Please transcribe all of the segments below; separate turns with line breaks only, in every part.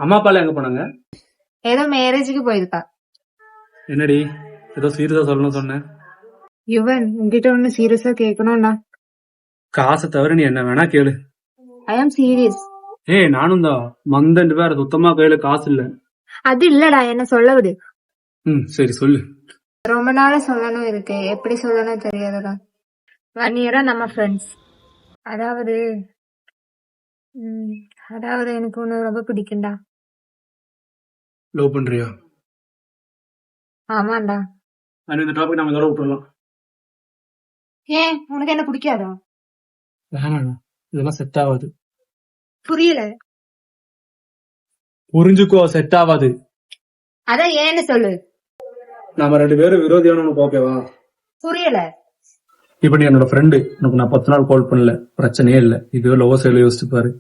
அம்மா அப்பால எங்க போனாங்க?
ஏதோ மேரேஜுக்கு போயிருக்கா.
என்னடி ஏதோ சீரியஸா சொல்லணும்னு சொன்னேன்.
யுவன் உங்ககிட்ட ஒண்ணு சீரியஸா கேட்கணும்டா.
காசை தவிர நீ என்ன வேணா கேளு.
ஐ ஆம் சீரியஸ்.
நானும் தான் மந்தண்டு வேற சுத்தமா கையில காசு இல்ல.
அது இல்லடா, என்ன சொல்ல விடு.
சரி சொல்லு.
ரொம்ப நாளா சொல்லணும் இருக்கு, எப்படி சொல்லணும் தெரியாதுடா. 1 இயரா நம்ம ஃப்ரெண்ட்ஸ். அதாவது அதாவது எனக்கு உன்னை ரொம்ப பிடிக்கும்டா.
லவ் பண்றியா?
ஆமாண்டா.
இந்த டாபிக் நம்ம இதோட விட்டுறலாம்.
ஏன் உனக்கு என்ன பிடிக்காதா?
வேணாம், இதெல்லாம் செட் ஆகாது.
புரியல.
புரிஞ்சுக்கோ, செட் ஆகாது.
அதான் ஏன்னு சொல்லு.
நாம 2 பேரும் விரோதியான உனக்கு ஓகேவா?
புரியல.
இப்ப நீ என்னோட ஃப்ரெண்டு, உனக்கு நான் 10 நாள் கால் பண்ணல, பிரச்சனையே இல்ல. இதுவே லவ் சைடுல யோசிச்சு பாரு.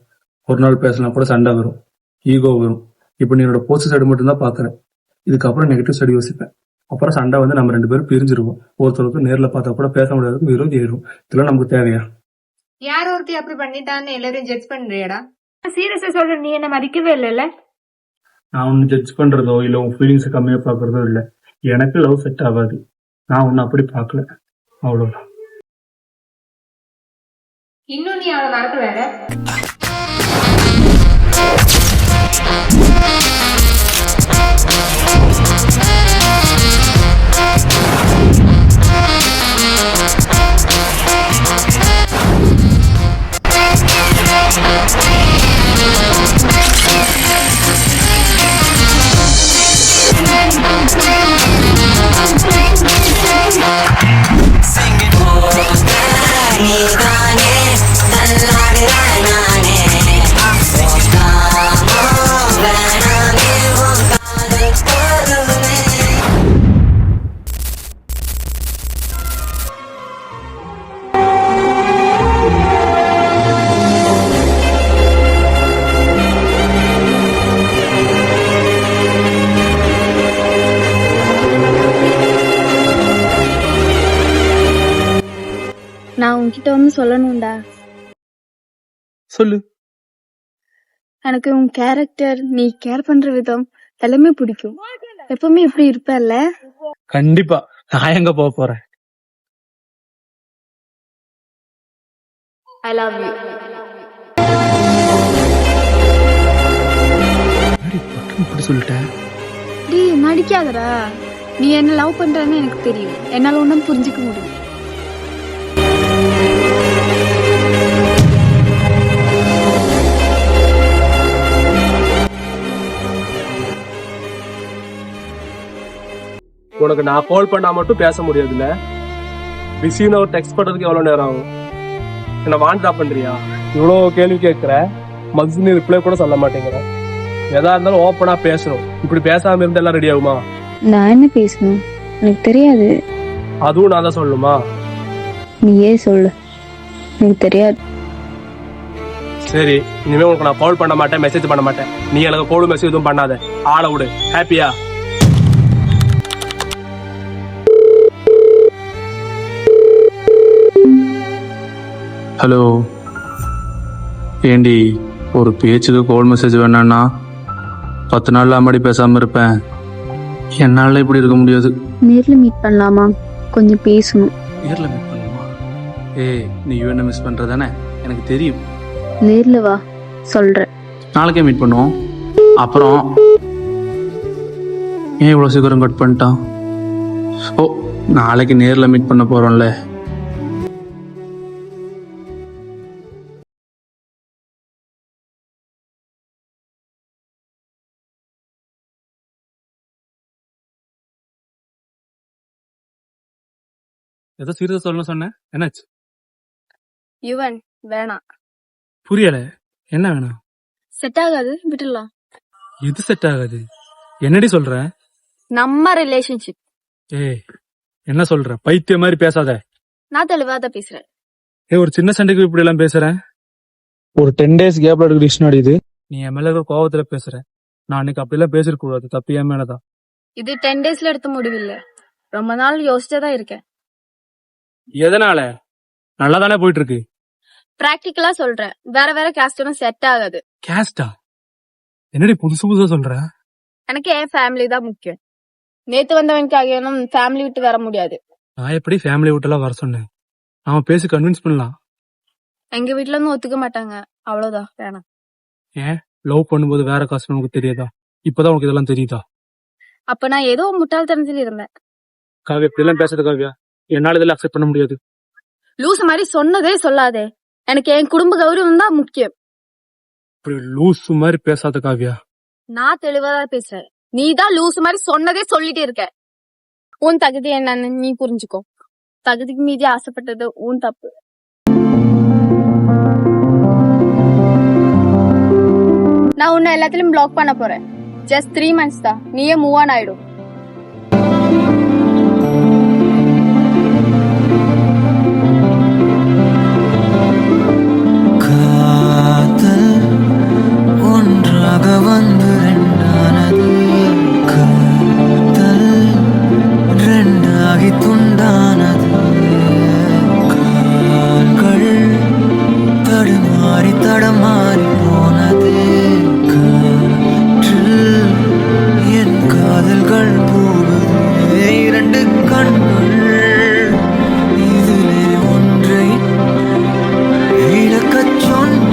ஒரு நாள் பேசினா கூட சண்டை வரும், ஈகோ வரும். இப்ப நீ என்னோட போஸ்ட் சைடு மட்டும் தான் பாக்குறேன். இதுக்கப்புறம் நெகட்டிவ் சைடு யோசிப்பேன். அப்புறம் சண்டை வந்து நம்ம 2 பேரும் பிரிஞ்சிருவோம். ஒருத்தருக்கு நேர்ல பார்த்தா கூட பேச முடியாது, விரோதி ஆயிரும். இதெல்லாம் நமக்கு தேவையா?
யார் ஒருத்தி அப்படி பண்ணிட்டான்னு எல்லாரும் ஜட்ஜ் பண்றியடா? சீரியஸா சொல்ற, நீ என்ன மதிக்கவே இல்லைல்ல.
நான் ஒன்னு ஜட்ஜ் பண்றதோ இல்ல உன் ஃபீலிங்ஸ் கம்மியா பாக்குறதோ இல்ல. எனக்கு லவ் செட் ஆகாது. நான் உன்னை அப்படி பாக்கல, அவ்வளவுதான்.
இன்னும் நீ அவளை மறக்க வேற.
நான் உன்கிட்ட ஒன்னு சொல்லணும்டா.
சொல்லு.
எனக்கு உன் கேரக்டர், நீ கேர் பண்ற விதம் எல்லாமே பிடிக்கும். எப்பவுமே இப்படி இருப்பல்ல.
கண்டிப்பா. நான் எங்க போக போறேன்?
I love you.
இப்படி சொல்லிட்டேன்.
டேய் நடிக்காதடா. நீ என்ன லவ் பண்றன்னு எனக்கு தெரியும். என்னால ஒன்னும் புரிஞ்சுக்க முடியும்.
உனக்கு நான் கால் பண்ணா மட்டும் பேச முடியாதுல்ல. பிஸின்னு ஒரு டெக்ஸ்ட் பண்றதுக்கு எவ்வளவு நேரம் ஆகும்? என்ன வாண்டா பண்றியா? இவ்வளவு கேள்வி கேட்கிற, மக்ஸினி ரிப்ளை கூட சொல்ல மாட்டேங்கிற. எதா இருந்தாலும் ஓப்பனா பேசணும். இப்படி பேசாம இருந்தா எல்லாம் ரெடி ஆகுமா?
நான் என்ன பேசணும் எனக்கு தெரியாது.
அதுவும் நான் தான் சொல்லணுமா?
நீயே சொல்லு, எனக்கு தெரியாது.
சரி, இனிமே உனக்கு நான் கால் பண்ண மாட்டேன், மெசேஜ் பண்ண மாட்டேன். நீ எனக்கு கால் மெசேஜ் எதுவும் பண்ணாத, ஆளை விடு. ஹாப்பியா?
ஹலோ. ஏண்டி, ஒரு பேச்சுக்கு கால் மெசேஜ் வேணான்னா 10 நாள்ல அம்மாடி பேசாம இருப்பேன். என்னால இப்படி இருக்க முடியாது.
நேர்ல மீட் பண்ணலாமா? கொஞ்சம் பேசணும்.
நேர்ல மீட் பண்ணுமா? நீ யூஎன் மிஸ் பண்றதானே எனக்கு தெரியும்.
நேர்ல வா, சொல்றேன்.
நாளைக்கே மீட் பண்ணுவோம். அப்புறம் ஏன் இவ்வளவு சீக்கிரம் கட் பண்ணிட்டான்? ஓ, நாளைக்கு நேர்ல மீட் பண்ண போறோம்ல. ஏதோ சீரியஸா சொல்லணும் சொன்னேன், என்னாச்சு?
யுவன் வேணாம்.
புரியல. என்ன வேணாம்?
செட் ஆகாது, விட்டுடலாம்.
எது செட் ஆகாது? என்னடி சொல்ற?
நம்ம ரிலேஷன்ஷிப்.
என்ன சொல்ற? பைத்திய மாதிரி பேசாத.
நான் தெளிவாதான் பேசுறேன்.
ஒரு சின்ன சண்டைக்கு இப்படி எல்லாம் பேசுறேன். ஒரு 10 days கேப்ல எடுக்க டிக்ஷனரி இது. நீ என் மேல இருக்கிற கோவத்துல பேசுற. நான் அன்னைக்கு அப்படி எல்லாம் பேசிருக்க கூடாது. தப்பு என் மேலதான்.
இது 10 daysல எடுத்த முடிவில்ல. ரொம்ப நாள் யோசிச்சுதான் இருக்கேன்.
எதனால? நல்லா தானே போயிட்டு இருக்கு.
பிராக்டிக்கலா சொல்றேன், வேற வேற காஸ்டும் செட் ஆகாது.
கேஸ்டா? என்னடி புதுசு புதுசா சொல்ற?
எனக்கு என் ஃபேமிலி தான் முக்கியம். நேத்து வந்தவனுக்காக ஃபேமிலி விட்டு வர முடியாது.
நான் எப்படி ஃபேமிலி விட்டுலாம் வர சொன்னேன்? நாம பேசி கன்வின்ஸ் பண்ணலாம்.
எங்க வீட்ல இருந்து ஒத்துக்க மாட்டாங்க. அவ்வளவுதான், வேணாம்.
ஏன் லவ் பண்ணும்போது வேற காசு உனக்கு தெரியாதா? இப்பதான் உனக்கு இதெல்லாம் தெரியுதா?
அப்ப நான் ஏதோ முட்டாள்தனத்தில் இருந்தேன்.
காவியா இப்படி எல்லாம் பேசாத காவியா. என்னால இதெல்லாம் அக்செப்ட் பண்ண முடியாது.
லூஸ் மாதிரி சொன்னதே சொல்லாதே. எனக்கு என் குடும்ப கௌரவம் தான் முக்கியம்.
இப்படி லூசு மாதிரி பேசாத காவியா.
நான் தெளிவாதான் பேசுறேன். நீ தான் லூஸ் மாதிரி சொன்னதே சொல்லிட்டே இருக்க. உன் தகுதி என்னன்னு நீ புரிஞ்சுக்கோ. தகுதிக்கு மீறி ஆசைப்பட்டது உன் தப்பு. நான் உன்னை எல்லாத்திலும் பிளாக் பண்ண போறேன். ஜஸ்ட் 3 months தான். நீயே மூவ் ஆன் ஆயிடும்.
ஒன்றாக வந்து ரெண்டானது, காதல் ரெண்டாகி துண்டானது, கால்கள் தடுமாறி தடமாறி போனது, காற்றில் என் காதல்கள் போகுது, இரண்டு கண்கள் இதிலே ஒன்றை இழக்கச் சொன்னால்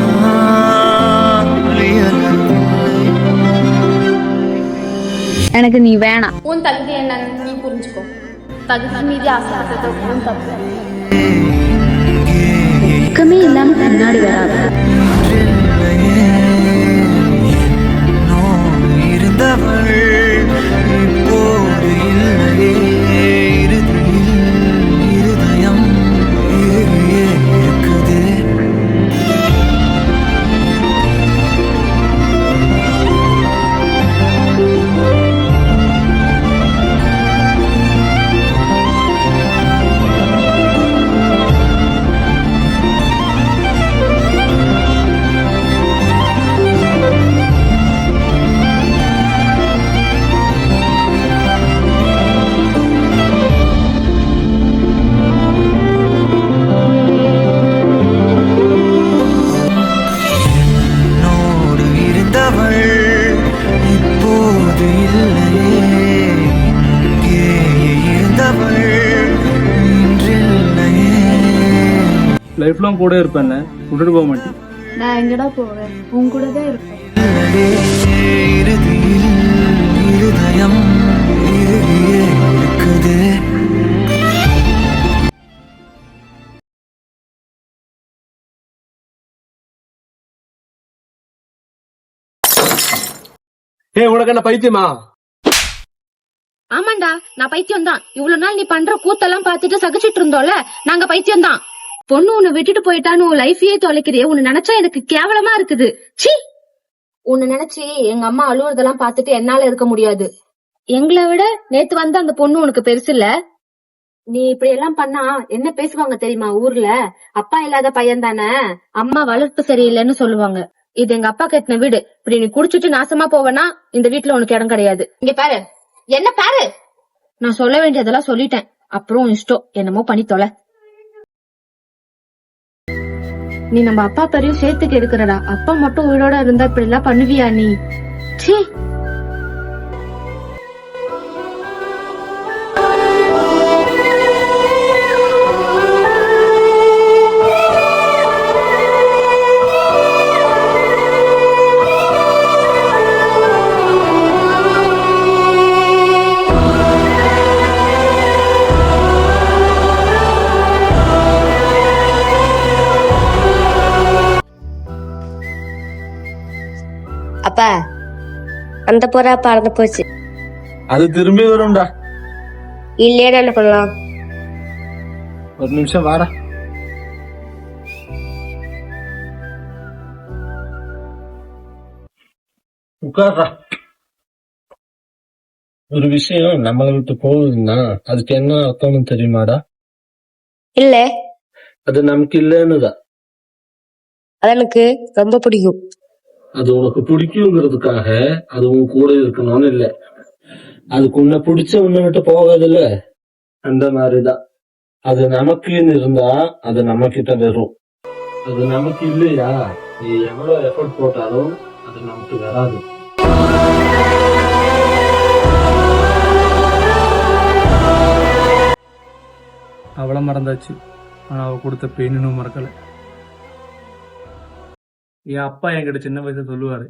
எனக்கு நீ வேணாம். உன் தகுதி என்னன்னு நீ புரிஞ்சுக்கோ. தகுதி மீறி ஆசைப்பட்டது உன் தப்பு. துக்கமே இல்லாம பின்னாடி வராது.
இருந்தவள் இப்போது இல்லையே, இறுதியில் இருதயம் இறுகியே இருக்குது. என்னோடு இருந்தவள் இப்போது இல்லையே, இங்கேயே இருந்தவள் இன்றில்லையே.
லைஃப் லாங் கூட இருப்பேன், விட்டுட்டு போக மாட்டேன்.
நான் எங்கடா போவேன்? உன் கூட தான் இருப்பேன்.
இறுதியில் இருதயம் இறுகியே இருக்குது.
உனக்கு என்ன பைத்தியமா?
ஆமாண்டா, நான் பைத்தியம் தான். இவ்வளவு நாள் நீ பண்ற கூத்தெல்லாம் பார்த்துட்டு சகிச்சிட்டு இருந்தோம்ல, நாங்க பைத்தியம் தான். பொண்ணு உன்னை விட்டுட்டு போயிட்டான்னு உன் லைஃபையே தொலைக்கிறியே, உன்னை நினைச்சா எனக்கு கேவலமா இருக்குது. சீ, உன்னை நினைச்சு எங்க அம்மா அழுவுறதெல்லாம் பார்த்துட்டு என்னால இருக்க முடியாது. எங்களை விட நேத்து வந்த அந்த பொண்ணு உனக்கு பெருசு இல்ல. நீ இப்படி எல்லாம் பண்ணா என்ன பேசுவாங்க தெரியுமா ஊர்ல? அப்பா இல்லாத பையன் தானே, அம்மா வளர்ப்பு சரியில்லைன்னு சொல்லுவாங்க. இது எங்க அப்பா கட்டின வீடு. இப்படி நீ குடிச்சிட்டு நாசமா போவனா இந்த வீட்டுல உனக்கு இடம் கிடையாது. இங்க பாரு, என்ன பாரு, நான் சொல்ல வேண்டியதெல்லாம் சொல்லிட்டேன். அப்புறம் இஷ்டம் என்னமோ பண்ணி தொலை. நீ நம்ம அப்பா பேரையும் சேர்த்துக்கு எடுக்கிறடா. அப்பா மட்டும் உயிரோட இருந்தா இப்படி எல்லாம் பண்ணுவியா நீ? சீ.
அப்பா, அந்த புறா பறந்து போச்சு.
அது திரும்பி வரும்டா.
இல்லையே, என்ன பண்ணலாம்?
ஒரு நிமிஷம் வாடா. உட்கார்றா. ஒரு விஷயம் நம்மளை விட்டு போகுதுன்னா அதுக்கு என்ன அர்த்தம்னு தெரியுமாடா?
இல்ல,
அது நமக்கு இல்லன்னுதான்.
அது எனக்கு ரொம்ப பிடிக்கும்.
அது உனக்கு பிடிக்குங்கிறதுக்காக அது உன் கூட இருக்கணும்னு இல்ல. அதுக்கு உன்னை பிடிச்ச உன்னை விட்டு போகாது இல்ல, அந்த மாதிரிதான். அது நமக்குன்னு இருந்தா அது நம்ம கிட்ட வரும். அது நமக்கு இல்லையா, நீ எவ்வளவு எஃபர்ட் போட்டாலும் அது நமக்கு வராது.
அவளை மறந்தாச்சு, ஆனா அவ கொடுத்த பெயின் இன்னும் மறக்கல. என் அப்பா என்கிட்ட சின்ன வயசுல சொல்லுவாரு,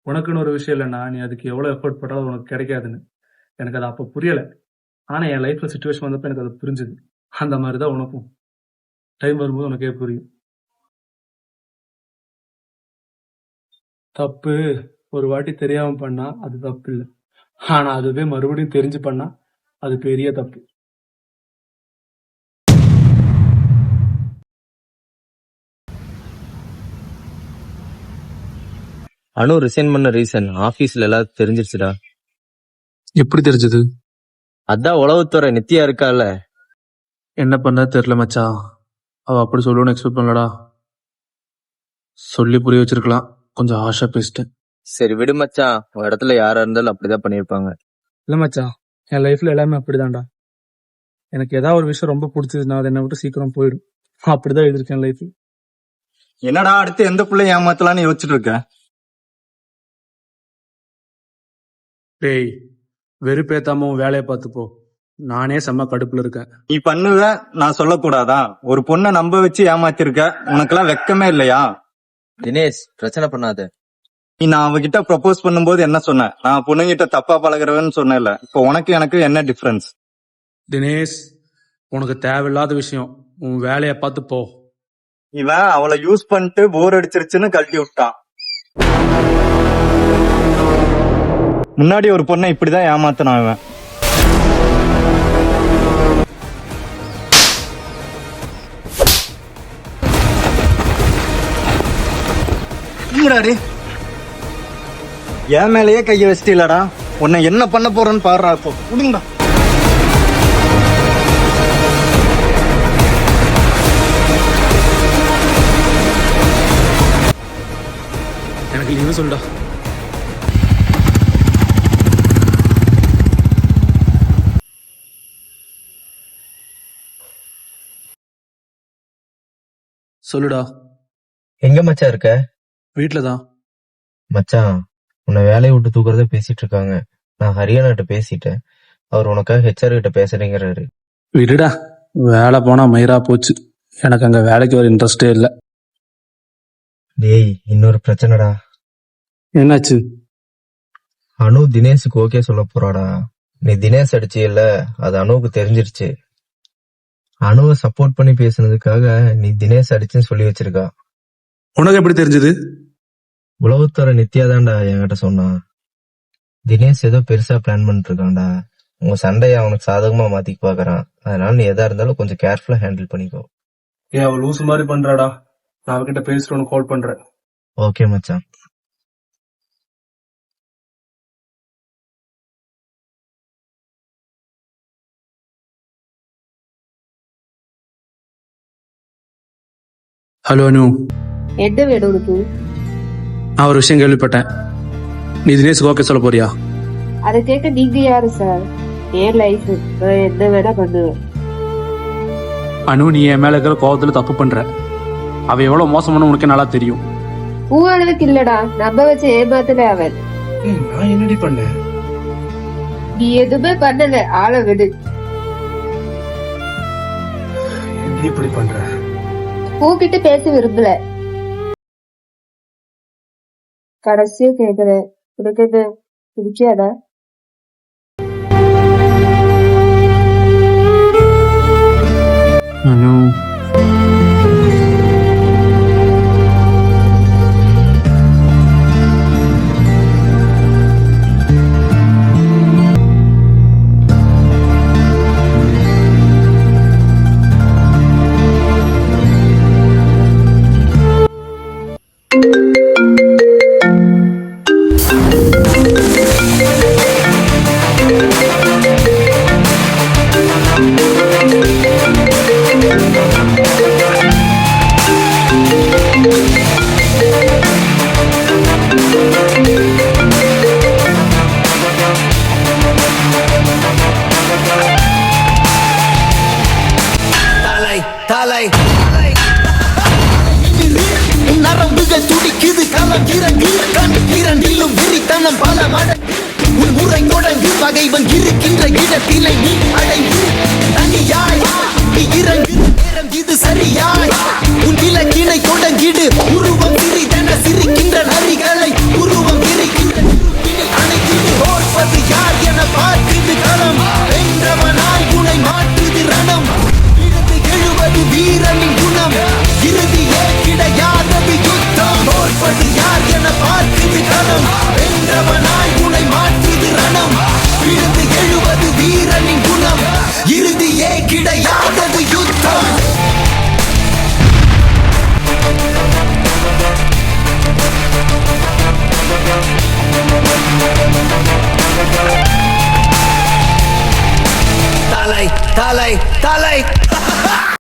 உனக்குன்னு ஒரு விஷயம் இல்லைன்னா நீ அதுக்கு எவ்வளவு எஃபர்ட் போட்டாலும் உனக்கு கிடைக்காதுன்னு. எனக்கு அது அப்ப புரியல, ஆனா என் லைஃப்ல சுச்சுவேஷன் வந்தப்ப எனக்கு அது புரிஞ்சுது. அந்த மாதிரிதான் உனக்கும் டைம் வரும்போது உனக்கே புரியும். தப்பு ஒரு வாட்டி தெரியாம பண்ணா அது தப்பு இல்லை, ஆனா அதுவே மறுபடியும் தெரிஞ்சு பண்ணா அது பெரிய தப்பு.
அனு ரிசைன் பண்ண ரீசன் ஆபீஸ்ல எல்லாரும் தெரிஞ்சிருச்சுடா.
எப்படி தெரிஞ்சது?
அதான் உளவுத்துறை நித்யா இருக்கால.
என்ன பண்ண தெரியல மச்சான். அவ அப்படி சொல்லுவோன்னு எக்ஸ்பெக்ட் பண்ணலடா. சொல்லி புரிய வச்சிருக்கலாம், கொஞ்சம் ஆஷா பேசிட்டேன்.
சரி விடு மச்சான், ஒரு இடத்துல யாரா இருந்தாலும் அப்படிதான் பண்ணிருப்பாங்க.
இல்ல மச்சான், என் லைஃப்ல எல்லாமே அப்படிதான்டா. எனக்கு ஏதாவது ஒரு விஷயம் ரொம்ப பிடிச்சதுன்னா அது என்ன விட்டு சீக்கிரம் போயிடும். அப்படிதான் எழுதிருக்கேன் லைஃப்.
என்னடா அடுத்து எந்த பிள்ளை ஏமாத்தலான்னு யோசிச்சுட்டு இருக்க?
டேய், வெறுப்பேத்தாம உன் வேலையை பார்த்துப்போ. நானே செம்ம கடுப்புல இருக்கேன்.
நீ பண்ணுவ, நான் சொல்லக்கூடாதா? ஒரு பொண்ணை நம்ப வச்சு ஏமாத்திருக்க, உனக்கெல்லாம் வெக்கமே இல்லையா?
தினேஷ் பிரச்சனை பண்ணாத.
நான் அவகிட்ட ப்ரப்போஸ் பண்ணும்போது என்ன சொன்ன? நான் பொண்ணுகிட்ட தப்பா பழகுறவன்னு சொன்னேன்ல. இப்போ உனக்கு எனக்கு என்ன டிஃபரன்ஸ்?
தினேஷ், உனக்கு தேவையில்லாத விஷயம், உன் வேலையை பார்த்து போ.
இவன் அவளை யூஸ் பண்ணிட்டு போர் அடிச்சிருச்சுன்னு கழட்டி விட்டான். முன்னாடி ஒரு பொண்ணை இப்படிதான் ஏமாத்தினான் இவன். என் மேலேயே கைய வச்சிட்டீலடா. உன்னை என்ன பண்ண போறேன்னு பாடுறா. இப்போ குடுங்கடா.
எனக்கு லீவு சொல்லுடா. சொல்லுடா.
எங்க மச்சான் இருக்க?
வீட்டுலதான்.
மச்சான், உன்னை வேலையை விட்டு தூக்குறத பேசிட்டு இருக்காங்க. நான் ஹரியானாட்ட பேசிட்டேன். அவர் உனக்காக ஹெச்ஆர் கிட்ட பேசுறேங்கிறாரு.
விடுடா, வேலை போனா மயிரா போச்சு. எனக்கு அங்க வேலைக்கு வர இன்ட்ரெஸ்டே இல்ல.
டேய், இன்னொரு பிரச்சனைடா.
என்னாச்சு?
அனு தினேஷுக்கு ஓகே சொல்ல போறாடா. நீ தினேஷ் அடிச்சு இல்ல, அது அனுவுக்கு தெரிஞ்சிருச்சு. அனுவை சப்போர்ட் பண்ணி பேசுனதுக்காக நீ தினேஷ் அடிச்சுன்னு சொல்லி வச்சிருக்கா.
உனக்கு எப்படி தெரிஞ்சது?
உளவுத்துறை நித்யா தான்டா என்கிட்ட சொன்னான். தினேஷ் ஏதோ பெருசா பிளான் பண்ணிட்டு இருக்கான்டா. உங்க சண்டையை அவனுக்கு சாதகமா மாத்திக்க பாக்குறான். அதனால நீ எதா இருந்தாலும் கொஞ்சம் கேர்ஃபுல்லா ஹேண்டில் பண்ணிக்கோ.
ஏன் அவ லூசு மாதிரி பண்றாடா. நான் அவகிட்ட பேசிட்டு உனக்கு கால் பண்றேன்.
ஓகே மச்சான்.
ஹலோ அனு,
என்ன வேணும் உனக்கு?
நான் ஒரு விஷயம் கேள்விப்பட்டேன். நீ தினேஷுக்கு ஓகே சொல்ல போறியா?
அதை கேட்க நீங்க யாரு சார்? ஏன் லைஃப், என்ன வேணா பண்ணுவேன்.
அனு, நீ என் மேல இருக்கிற கோவத்துல தப்பு பண்ற. அவ எவ்வளவு மோசமான உனக்கு நல்லா தெரியும்.
பூ அளவுக்கு இல்லடா, நம்ப வச்சு ஏமாத்தல அவன்.
நான் என்னடி பண்ணேன்?
நீ எதுவுமே பண்ணல, ஆளை விடு.
இப்படி பண்ற?
பூக்கிட்டு பேச விரும்பல. கடைசியா கேக்குறேன், உனக்கு என்ன பிடிக்காதா?
அனு,
தலை நரம்புகள் துடிக்குது, களம் இறங்கு கண் இரண்டிலும் விரித்தனம் பல மடங்கு உன் முறை தொடங்கு பகைவன் இருக்கின்ற இடத்திலே நீ அடைந்து தனியாய் நீ இறங்கு நேரம் இது சரியாய் உன் இலக்கினை தொடங்கிடு உருவம் சிறிதென சிரிக்கின்ற நரிகளை உருவம் விரிக்கின்ற அணைக்கிடு தோற்பது யார் என பார்க்குது களம் வென்றவனாய் குணை மாற்றுது ரணம் இருந்து எழுவது வீரனின் குணம் இறுதியே கிடையாதது யுத்தம் தோற்பது யார் என பார்க்குது களம் வென்றவனாய் குணை மாற்றுது ரணம் இருந்து எழுவது வீரனின் குணம் இறுதியே கிடையாதது யுத்தம் தலை தலை தலை